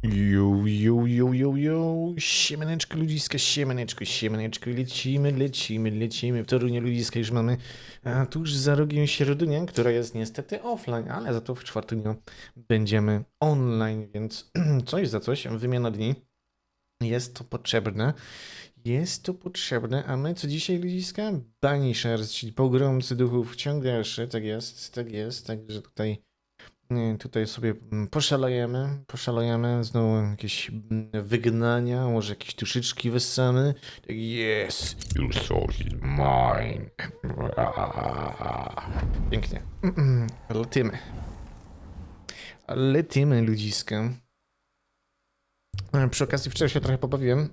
Jo, siemaneczko ludziska, siemaneczko, lecimy. W Toruniu ludziska już mamy tuż za rogiem środynię, która jest niestety offline, ale za to w czwartym dniu będziemy online, więc coś za coś, wymiana dni. Jest to potrzebne, a my co dzisiaj ludziska? Banishers, czyli pogromcy duchów, ciąg dalszy, tak jest, także tutaj sobie poszalejemy, znowu jakieś wygnania, może jakieś tuszyczki wessamy. Tak jest, your soul is mine. Pięknie. Lecimy ludziska. Przy okazji wczoraj się trochę pobawiłem.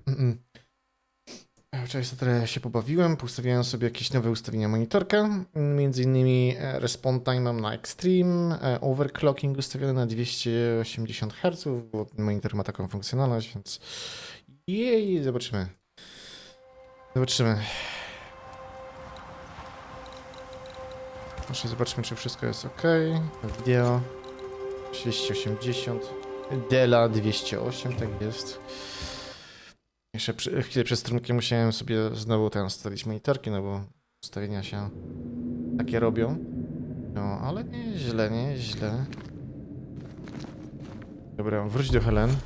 Poustawiałem sobie jakieś nowe ustawienia monitorka, między innymi respawn time mam na extreme, overclocking ustawiony na 280 Hz, bo monitor ma taką funkcjonalność, więc zobaczymy. Może zobaczmy, czy wszystko jest ok. Wideo 280, Dela 208, tak jest. Jeszcze chwilę przed strumkiem musiałem sobie znowu ustawić monitorki, no bo ustawienia się takie robią. No, ale nieźle. Dobra, wróć do Helen.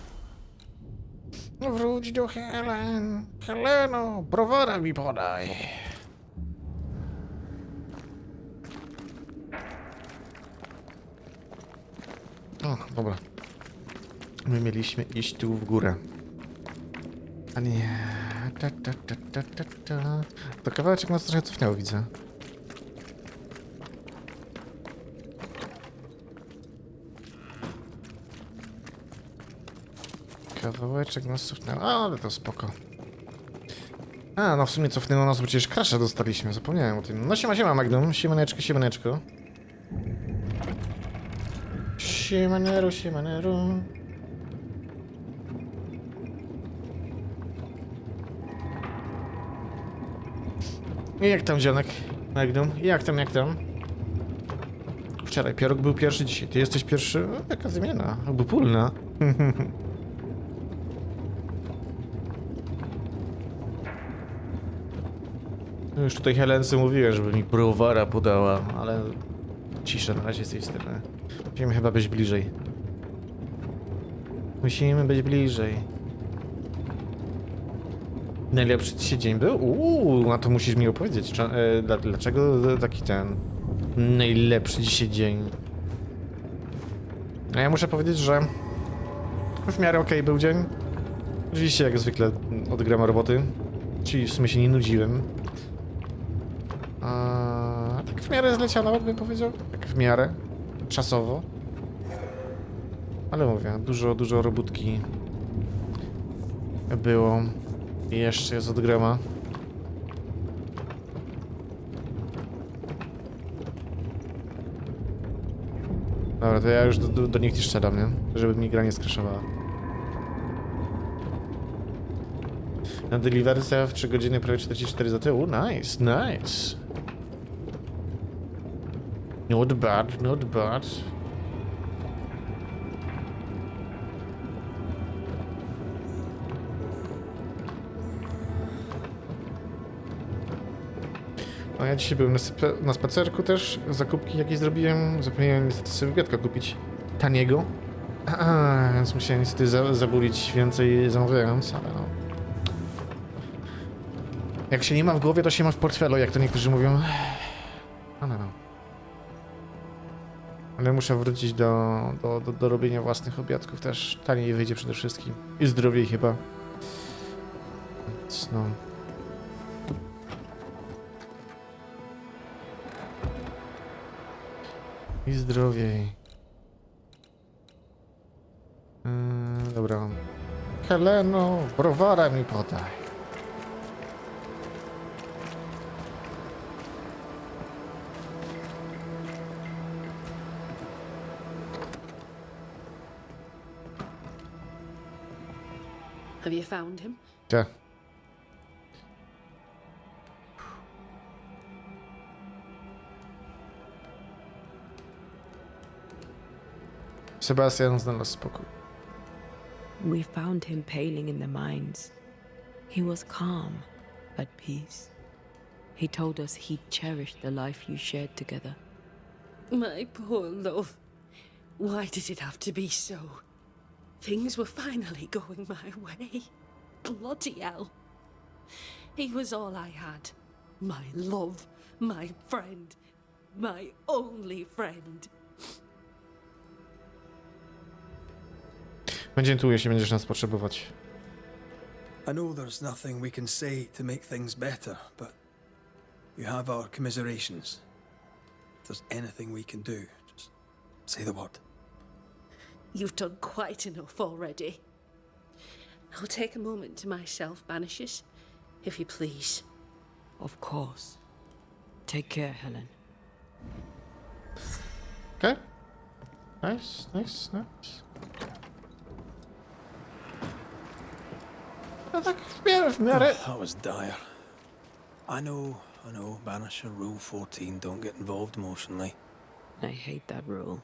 Wróć do Helen. Heleno, browara mi podaj. O, dobra. My mieliśmy iść tu w górę. A nie. To kawałeczek nas trochę cofnęło, widzę. Kawałeczek nas cofnęło, ale to spoko. A, no w sumie cofnęło nas, bo przecież crasha dostaliśmy, zapomniałem o tym. No siema Magnum, siemaneczko. Siemanero. Jak tam, dzionek? Magnum? Jak tam? Wczoraj Pieróg był pierwszy, dzisiaj ty jesteś pierwszy? O, jaka zmiana, obopólna. Już tutaj Helence mówiłem, żeby mi browara podała, ale cisza na razie z tej strony. Musimy chyba być bliżej. Najlepszy dzisiaj dzień był? No to musisz mi opowiedzieć, dlaczego taki ten najlepszy dzisiaj dzień. A ja muszę powiedzieć, że w miarę okej był dzień. Oczywiście jak zwykle odgram roboty, czyli w sumie się nie nudziłem. Tak w miarę zleciał nawet bym powiedział, tak w miarę czasowo. Ale mówię, dużo robótki było. I jeszcze jest od groma. Dobra, to ja już do nich nie strzelam, nie? Żeby mi gra nie skraszowała. Na deliveryce w 3 godziny prawie 44 za tyłu. Nice. Not bad. No ja dzisiaj byłem na spacerku też, zakupki jakieś zrobiłem, zapomniałem niestety sobie obiadka kupić taniego, więc musiałem niestety zabulić więcej zamawiając, ale no. Jak się nie ma w głowie, to się ma w portfelu, jak to niektórzy mówią. No. Ale muszę wrócić do robienia własnych obiadków też, taniej wyjdzie przede wszystkim i zdrowiej chyba. Więc no. I zdrowiej. Dobra. Heleno, browara mi podaj. Have you found him? Tak. Sebastian znalazł spokój. We found him paling in the mines. He was calm, at peace. He told us he'd cherish the life you shared together. My poor love. Why did it have to be so? Things were finally going my way. Bloody hell. He was all I had. My love, my friend, my only friend. Będzie tu, jeśli będziesz nas potrzebować. I know there's nothing we can say to make things better, but you have our commiserations. If there's anything we can do, just say the word. You've done quite enough already. I'll take a moment to myself, Banishers, if you please. Of course. Take care, Helen. Okej. Nice, nice, nice. No tak w miarę... That was dire. I know, Banisher Rule 14, don't get involved emotionally. I hate that rule.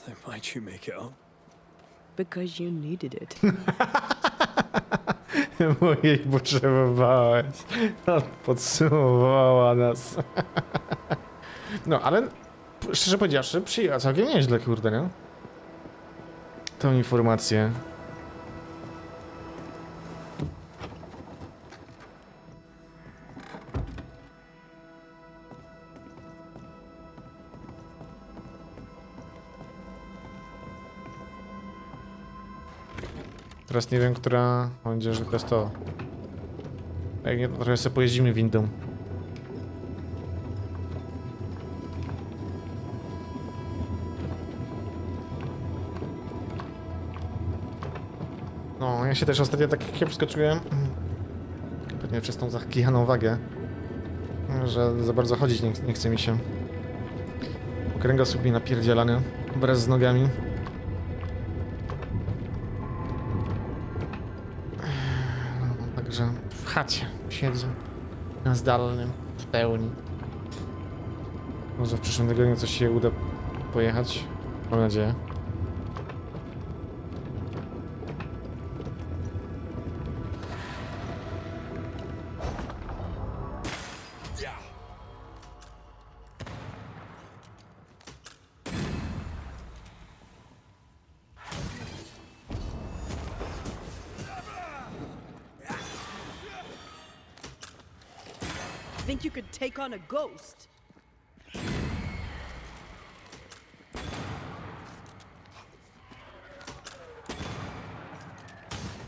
Then why'd you make it up? Because you needed it. Mojej potrzebowałeś. No, podsumowała nas. No, ale szczerze powiedziawszy, przyjęła całkiem nieźle, kurde, nie? Tą informację. Teraz nie wiem, która... Mam nadzieję, że to jest to. Jak nie, to trochę sobie pojeździmy windą. No, ja się też ostatnio tak kiepsko czuję. Pewnie przez tą zakichaną wagę. Że za bardzo chodzić nie chce mi się. Kręgosłup mi napierdzielany wraz z nogami. Także w chacie siedzę. Na zdalnym, w pełni. Może w przyszłym tygodniu coś się uda pojechać. Mam nadzieję. Think you could take on a ghost?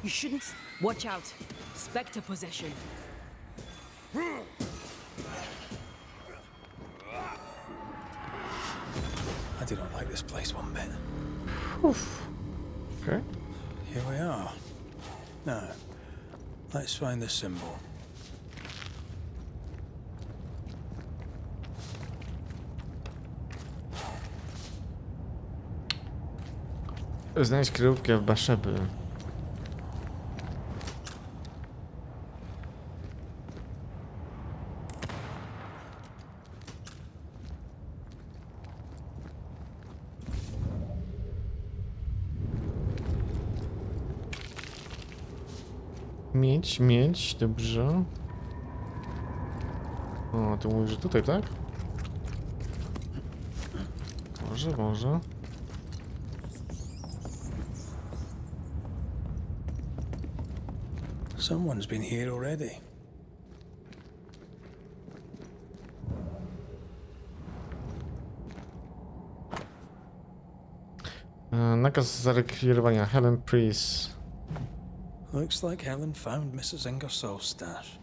You shouldn't. Watch out. Spectre possession. I do not like this place one bit. Uff. Okay. Here we are. Now, let's find the symbol. Znajdź kryjówkę w Baszeby. Mieć, dobrze. O, to mówisz, że tutaj, tak? Może. Someone's been here already. Nakaz zarekwirowania. Helen Priest. Looks like Helen found Mrs. Ingersoll's stash.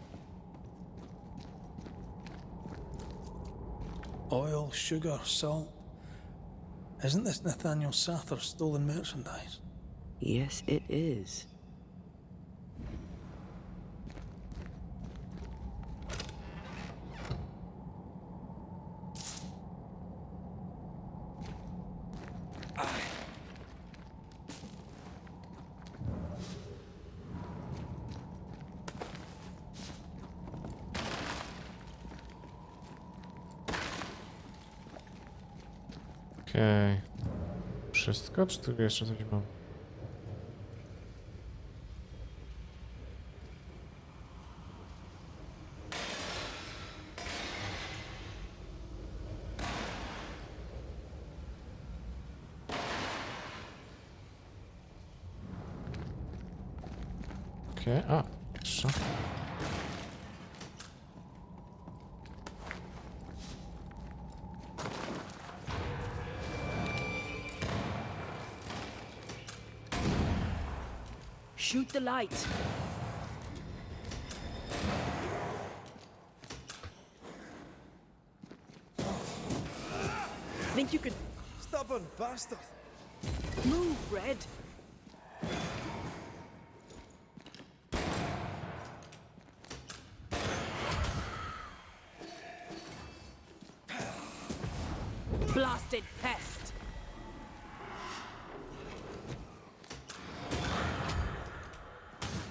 Oil, sugar, salt. Isn't this Nathaniel Sather's stolen merchandise? Yes, it is. Okej. Wszystko? Czy tu jeszcze coś mam? Okej, a, proszę. Shoot the light. Think you can Stubborn bastard! move, Red? Blasted pest!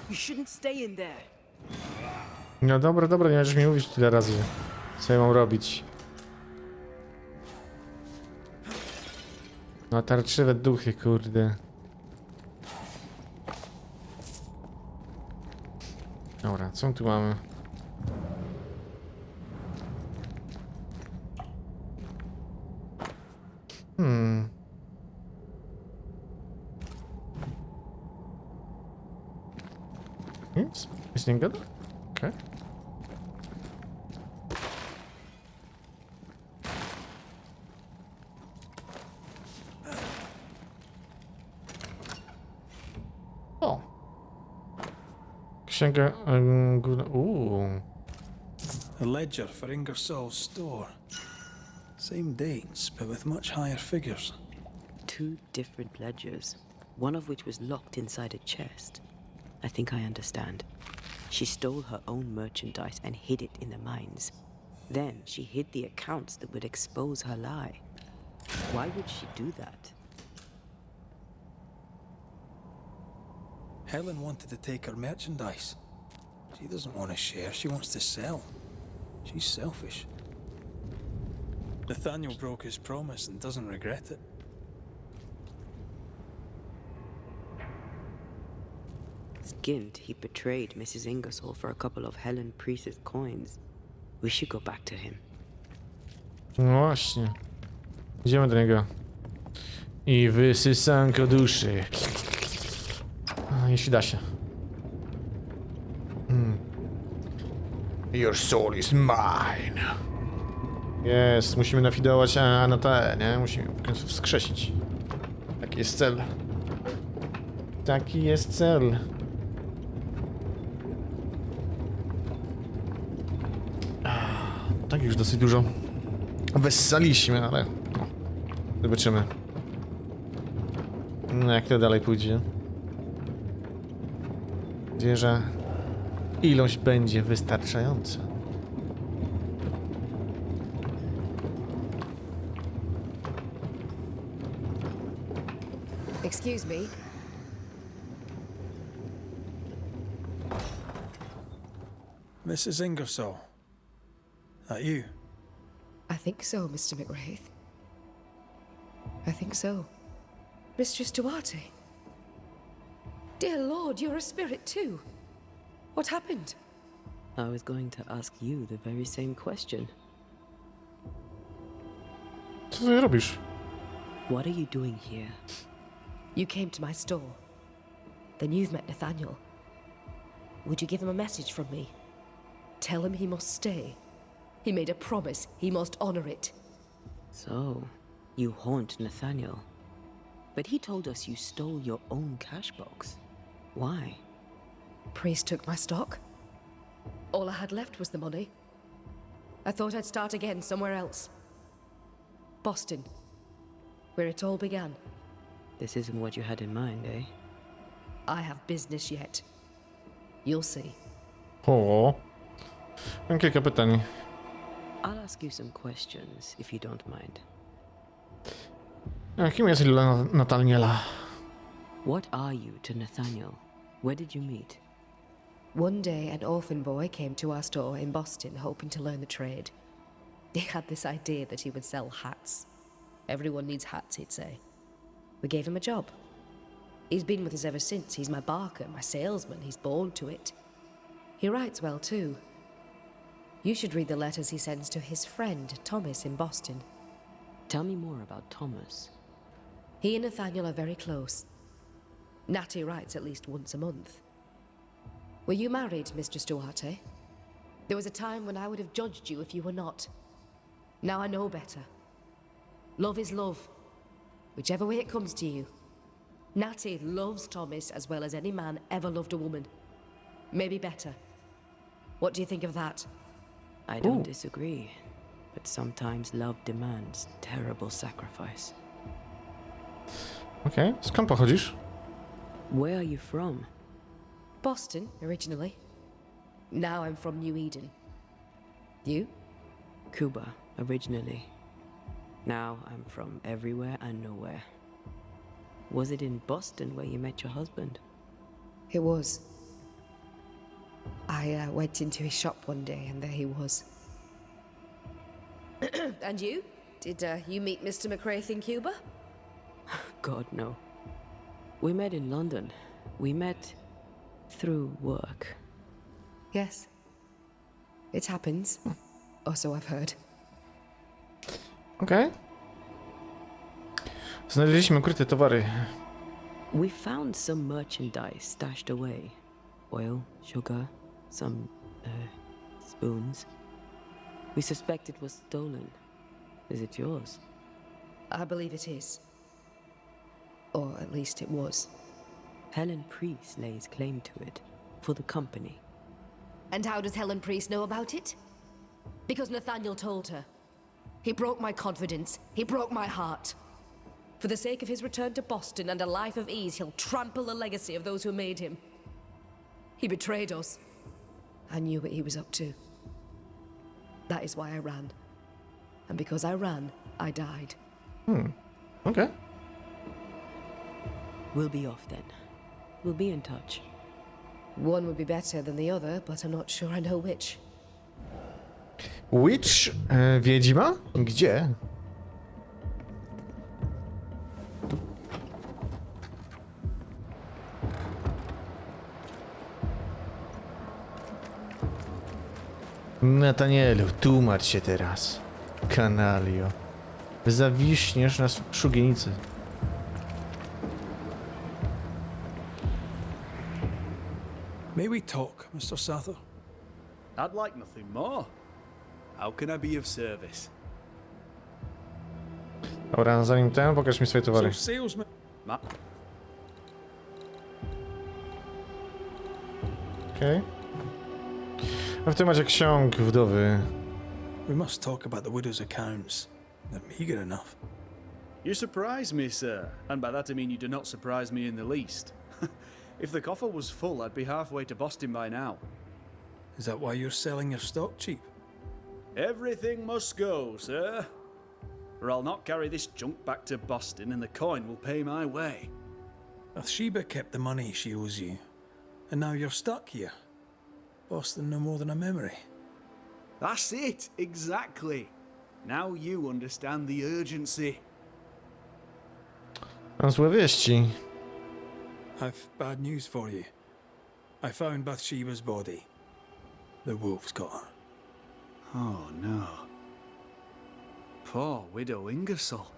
You shouldn't stay in there. No dobra, dobra, nie możesz mi mówić tyle razy. Co ja mam robić? No tarczywe duchy, kurde. Dobra, co tu mamy? Nic? Jest nie gada? Okej. O! Księga... A ledger for Ingersoll's store. Same dates, but with much higher figures. 2 different ledgers, one of which was locked inside a chest. I think I understand. She stole her own merchandise and hid it in the mines. Then she hid the accounts that would expose her lie. Why would she do that? Helen wanted to take her merchandise. She doesn't want to share, she wants to sell. She's selfish. Nathaniel broke his promise and doesn't regret it. Skint, he betrayed Mrs. Ingersoll for a couple of Helen Priest's coins. We should go back to him. No właśnie. Idziemy do niego. I wysysanko duszy. A, jeśli da się. Your soul is mine. Jest, musimy nafidować Anatę, nie? Musimy w końcu wskrzesić. Taki jest cel. Taki jest cel. Tak już dosyć dużo wessaliśmy, ale no, zobaczymy. No, jak to dalej pójdzie. Nadzieję, że ilość będzie wystarczająca. Excuse me. Mrs. Ingersoll. That you? I think so, Mr. McWraith. I think so. Mistress Duarte. Dear Lord, you're a spirit too. What happened? I was going to ask you the very same question. Co ty robisz? What are you doing here? You came to my store. Then you've met Nathaniel. Would you give him a message from me? Tell him he must stay. He made a promise. He must honor it. So, you haunt Nathaniel. But he told us you stole your own cash box. Why? Priest took my stock. All I had left was the money. I thought I'd start again somewhere else. Boston, where it all began. This isn't what you had in mind, eh? I have business yet. You'll see. O. Mam kilka pytań. I'll ask you some questions, if you don't mind. A kim jest Nathaniela? What are you to Nathaniel? Where did you meet? One day, an orphan boy came to our store in Boston, hoping to learn the trade. He had this idea that he would sell hats. Everyone needs hats, he'd say. We gave him a job. He's been with us ever since. He's my barker, my salesman. He's born to it. He writes well, too. You should read the letters he sends to his friend, Thomas, in Boston. Tell me more about Thomas. He and Nathaniel are very close. Natty writes at least once a month. Were you married, Mistress Duarte? There was a time when I would have judged you if you were not. Now I know better. Love is love, whichever way it comes to you. Natty loves Thomas as well as any man ever loved a woman. Maybe better. What do you think of that? I don't disagree, but sometimes love demands terrible sacrifice. Okej, skąd pochodzisz? Where are you from? Boston, originally. Now I'm from New Eden. You? Cuba, originally. Now I'm from everywhere and nowhere. Was it in Boston where you met your husband? It was. I went into his shop one day and there he was. And you? Did you meet Mr. McCraith in Cuba? God, no. We met in London. We met through work. Yes. It happens. Or so I've heard. Okej. Znaleźliśmy ukryte towary. We found some merchandise stashed away. Oil, sugar, some, spoons. We suspect it was stolen. Is it yours? I believe it is. Or at least it was. Helen Priest lays claim to it. For the company. And how does Helen Priest know about it? Because Nathaniel told her. He broke my confidence. He broke my heart. For the sake of his return to Boston and a life of ease, he'll trample the legacy of those who made him. He betrayed us. I knew what he was up to. That is why I ran. And because I ran, I died. Okej. We'll be off then. We'll be in touch. One would be better than the other, but I'm not sure I know which. Witch? Wiedźma? Gdzie? Nathanielu, tłumacz się teraz. Kanalio. Zawiśniesz na szubienicy. May we talk, Mr. Sather? I'd like nothing more. How can I be of service? Dobra, zanim ten, pokaż mi swoje So, towary. salesman. Ma- Okej. A w temacie ksiąg wdowy. We must talk about the widow's accounts. They're meagre enough. You surprise me, sir, and by that I mean you do not surprise me in the least. If the coffer was full, I'd be halfway to Boston by now. Is that why you're selling your stock cheap? Everything must go, sir. Or I'll not carry this junk back to Boston and the coin will pay my way. Bathsheba kept the money she owes you, and now you're stuck here. Boston no more than a memory. That's it, exactly. Now you understand the urgency. Mam złe wieści. I've bad news for you. I found Bathsheba's body. The wolves got her. Oh no. Poor widow Ingersoll.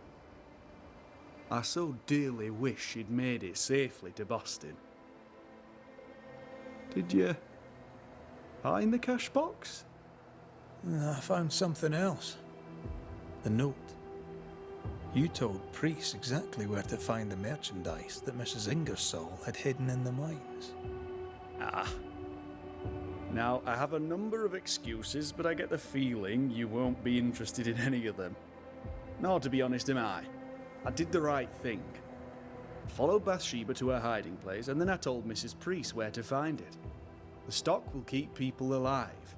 I so dearly wish she'd made it safely to Boston. Did you find the cash box? I found something else. The note. You told Priest exactly where to find the merchandise that Mrs. Ingersoll had hidden in the mines. Ah. Now, I have a number of excuses, but I get the feeling you won't be interested in any of them. Nor, to be honest, am I. I did the right thing. Followed Bathsheba to her hiding place, and then I told Mrs. Priest where to find it. The stock will keep people alive.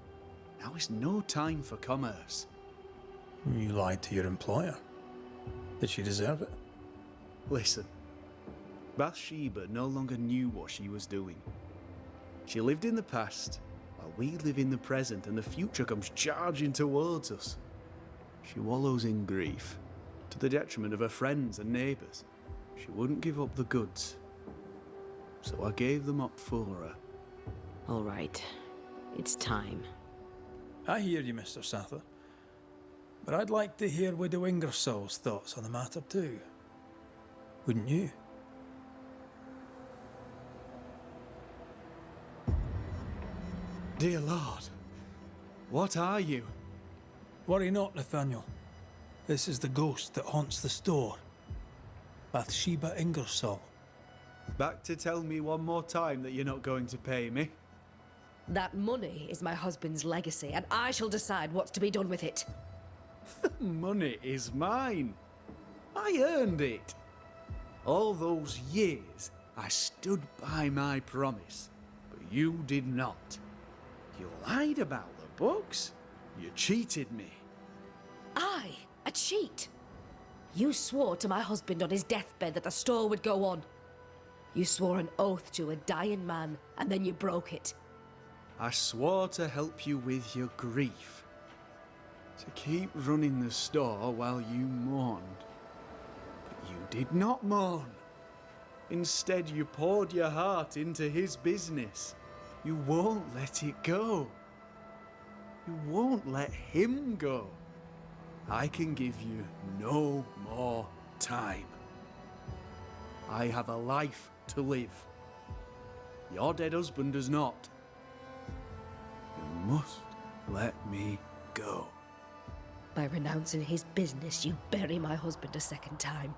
Now is no time for commerce. You lied to your employer. Did she deserve it? Listen, Bathsheba no longer knew what she was doing. She lived in the past, while we live in the present, and the future comes charging towards us. She wallows in grief, to the detriment of her friends and neighbours. She wouldn't give up the goods, so I gave them up for her. All right. It's time. I hear you, Mr. Sather. But I'd like to hear Widow Ingersoll's thoughts on the matter too. Wouldn't you? Dear Lord, what are you? Worry not, Nathaniel. This is the ghost that haunts the store. Bathsheba Ingersoll. Back to tell me one more time that you're not going to pay me? That money is my husband's legacy, and I shall decide what's to be done with it. Money is mine. I earned it. All those years, I stood by my promise, but you did not. You lied about the books. You cheated me. I, a cheat? You swore to my husband on his deathbed that the store would go on. You swore an oath to a dying man, and then you broke it. I swore to help you with your grief. To keep running the store while you mourned. But you did not mourn. Instead, you poured your heart into his business. You won't let it go. You won't let him go. I can give you no more time. I have a life to live. Your dead husband does not. You must let me go. By renouncing his business, you bury my husband a second time.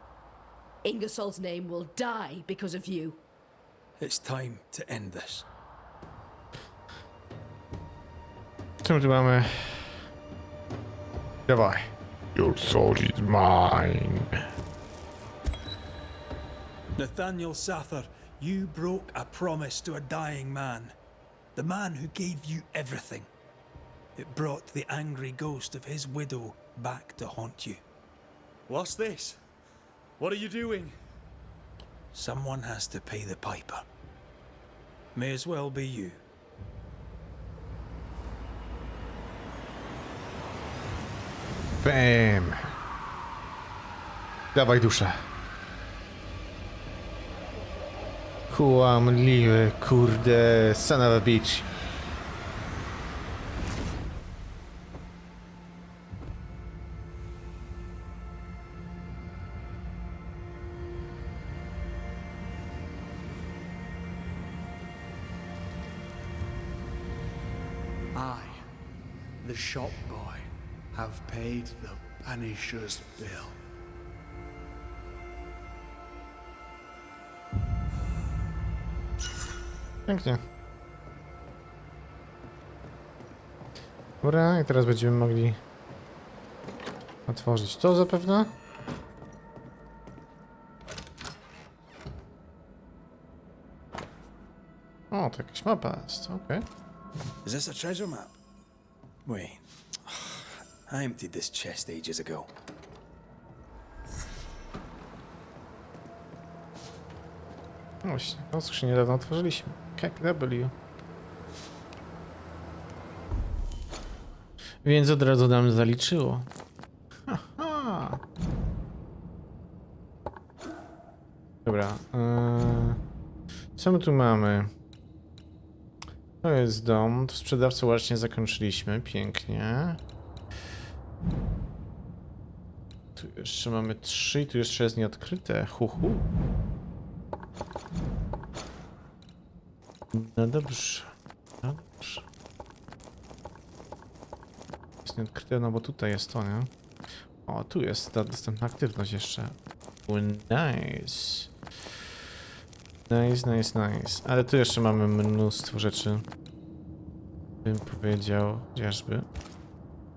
Ingersoll's name will die because of you. It's time to end this. Co my tu mamy? Dawaj. Your soul is mine. Nathaniel Sather, you broke a promise to a dying man. The man who gave you everything. It brought the angry ghost of his widow back to haunt you. What's this? What are you doing? Someone has to pay the piper. May as well be you. Bam. Dawaj duszę. Kłamliwy, kurde, son of a bitch. I, the shop boy, have paid the Banishers' bill. Pięknie. Dobra, i teraz będziemy mogli otworzyć to zapewne. O, to jakaś mapa jest, okej. Is this a treasure map? Wait. I emptied this chest ages ago. No właśnie, tą skrzynię niedawno otworzyliśmy. KW. Więc od razu nam zaliczyło. Haha. Dobra. Co my tu mamy? To jest dom. To sprzedawcę właśnie zakończyliśmy. Pięknie. Tu jeszcze mamy 3 i tu jeszcze jest nieodkryte. Huhu. No dobrze. No dobrze. Jest nieodkryte, no bo tutaj jest to, nie? O, tu jest ta dostępna aktywność jeszcze. Nice. Nice, nice, nice. Ale tu jeszcze mamy mnóstwo rzeczy. Bym powiedział, chociażby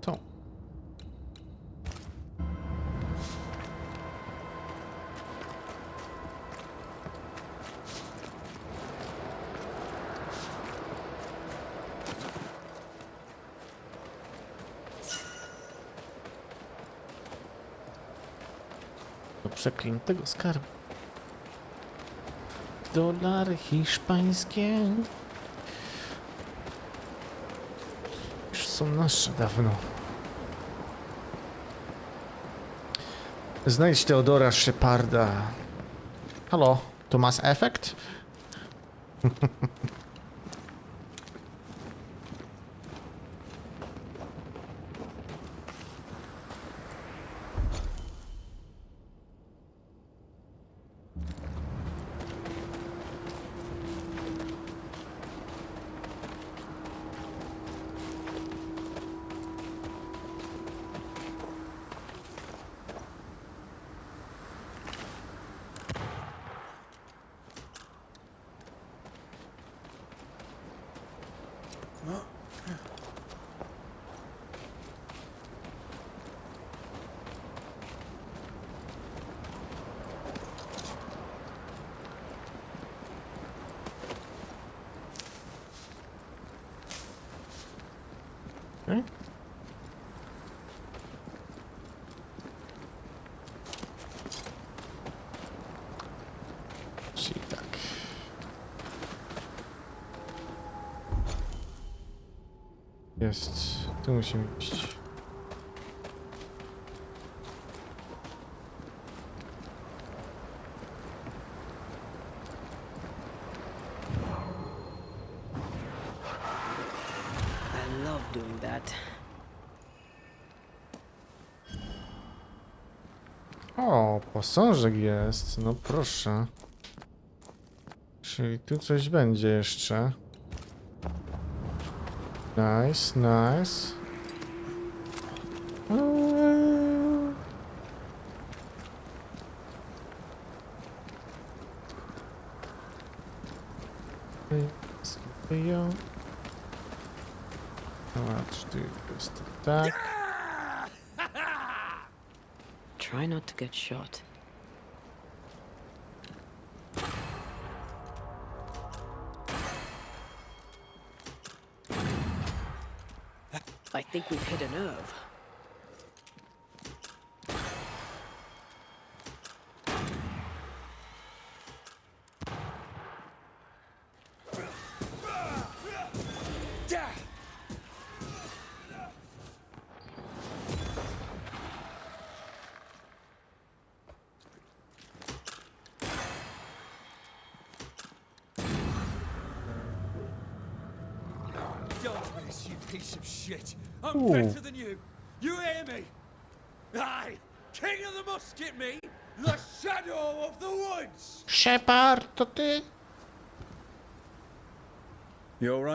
to. Do przeklętego skarbu. Dolary hiszpańskie już są nasze dawno. Znajdź Teodora Sheparda. Halo, to Mass Effect? Okay. Czyli tak. Jest. Tu musimy iść. I love doing that. O, posążek jest. No proszę. Czyli tu coś będzie jeszcze. Nice, nice. Ją. Zobacz, tu jest tak. Try not to get shot. I think we've hit a nerve. Don't miss, you piece of shit. I'm better than you. You hear me? Aye, king of the musket, me, the shadow of the woods. Shepard, to ty? You alright?